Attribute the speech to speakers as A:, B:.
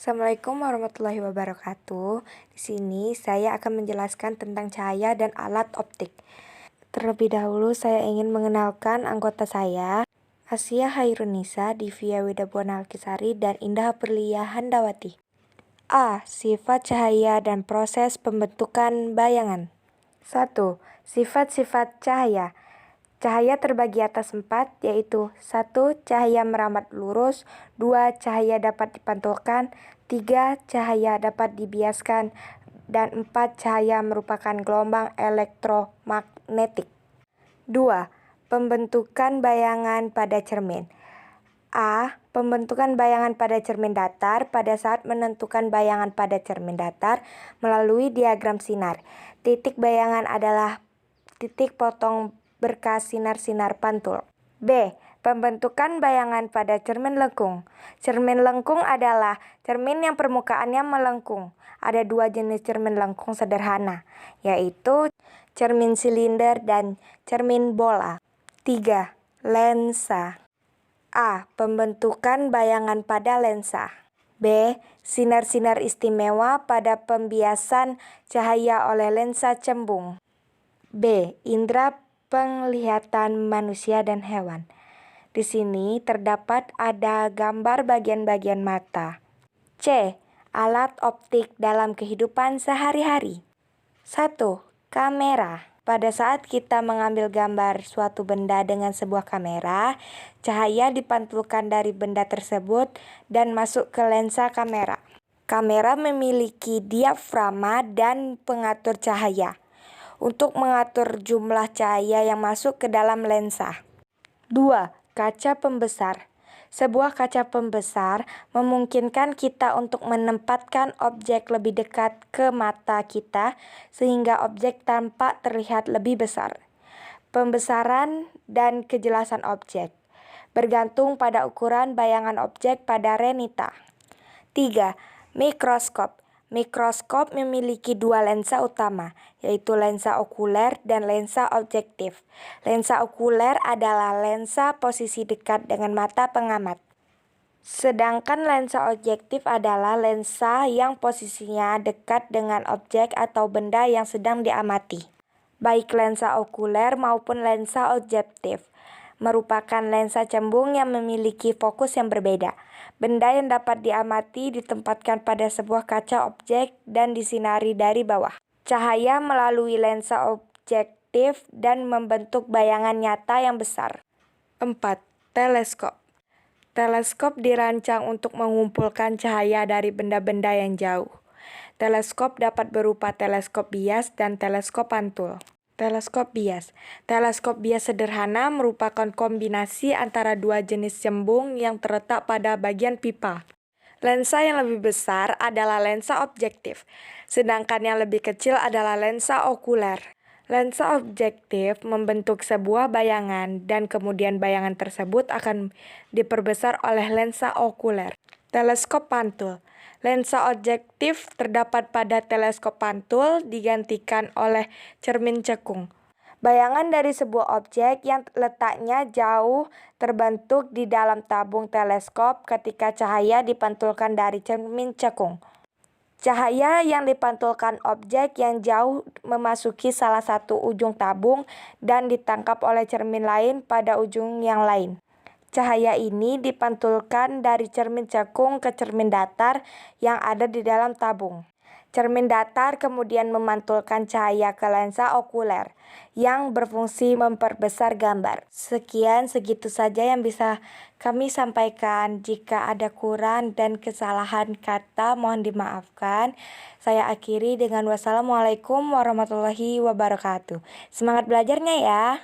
A: Assalamualaikum warahmatullahi wabarakatuh. Di sini saya akan menjelaskan tentang cahaya dan alat optik. Terlebih dahulu saya ingin mengenalkan anggota saya, Asia Hairunisa, Divya Widabuana Alkisari, dan Indah Perlia Handawati. A. Sifat cahaya dan proses pembentukan bayangan. 1. Sifat-sifat cahaya. Cahaya terbagi atas 4, yaitu 1. Cahaya merambat lurus, 2. Cahaya dapat dipantulkan, 3. Cahaya dapat dibiaskan, dan 4. Cahaya merupakan gelombang elektromagnetik. 2. Pembentukan bayangan pada cermin. A. Pembentukan bayangan pada cermin datar pada saat menentukan bayangan pada cermin datar melalui diagram sinar. Titik bayangan adalah titik potong berkas sinar-sinar pantul. B. Pembentukan bayangan pada cermin lengkung. Cermin lengkung adalah cermin yang permukaannya melengkung. Ada 2 jenis cermin lengkung sederhana, yaitu cermin silinder dan cermin bola. 3. Lensa. A. Pembentukan bayangan pada lensa. B. Sinar-sinar istimewa pada pembiasan cahaya oleh lensa cembung. B. Indera penglihatan manusia dan hewan. Di sini terdapat ada gambar bagian-bagian mata. C. Alat optik dalam kehidupan sehari-hari. 1. Kamera. Pada saat kita mengambil gambar suatu benda dengan sebuah kamera, cahaya dipantulkan dari benda tersebut dan masuk ke lensa kamera. Kamera memiliki diafragma dan pengatur cahaya untuk mengatur jumlah cahaya yang masuk ke dalam lensa. 2. Kaca pembesar. Sebuah kaca pembesar memungkinkan kita untuk menempatkan objek lebih dekat ke mata kita sehingga objek tampak terlihat lebih besar. Pembesaran dan kejelasan objek bergantung pada ukuran bayangan objek pada renita. 3. Mikroskop. Mikroskop memiliki 2 lensa utama, yaitu lensa okuler dan lensa objektif. Lensa okuler adalah lensa posisi dekat dengan mata pengamat. Sedangkan lensa objektif adalah lensa yang posisinya dekat dengan objek atau benda yang sedang diamati. Baik lensa okuler maupun lensa objektif merupakan lensa cembung yang memiliki fokus yang berbeda. Benda yang dapat diamati ditempatkan pada sebuah kaca objek dan disinari dari bawah. Cahaya melalui lensa objektif dan membentuk bayangan nyata yang besar. 4. Teleskop. Teleskop dirancang untuk mengumpulkan cahaya dari benda-benda yang jauh. Teleskop dapat berupa teleskop bias dan teleskop pantul. Teleskop bias. Teleskop bias sederhana merupakan kombinasi antara 2 jenis cembung yang terletak pada bagian pipa. Lensa yang lebih besar adalah lensa objektif, sedangkan yang lebih kecil adalah lensa okuler. Lensa objektif membentuk sebuah bayangan dan kemudian bayangan tersebut akan diperbesar oleh lensa okuler. Teleskop pantul. Lensa objektif terdapat pada teleskop pantul digantikan oleh cermin cekung. Bayangan dari sebuah objek yang letaknya jauh terbentuk di dalam tabung teleskop ketika cahaya dipantulkan dari cermin cekung. Cahaya yang dipantulkan objek yang jauh memasuki salah satu ujung tabung dan ditangkap oleh cermin lain pada ujung yang lain. Cahaya ini dipantulkan dari cermin cekung ke cermin datar yang ada di dalam tabung. Cermin datar kemudian memantulkan cahaya ke lensa okuler yang berfungsi memperbesar gambar. Segitu saja yang bisa kami sampaikan. Jika ada kurang dan kesalahan kata mohon dimaafkan. Saya akhiri dengan wassalamualaikum warahmatullahi wabarakatuh. Semangat belajarnya ya.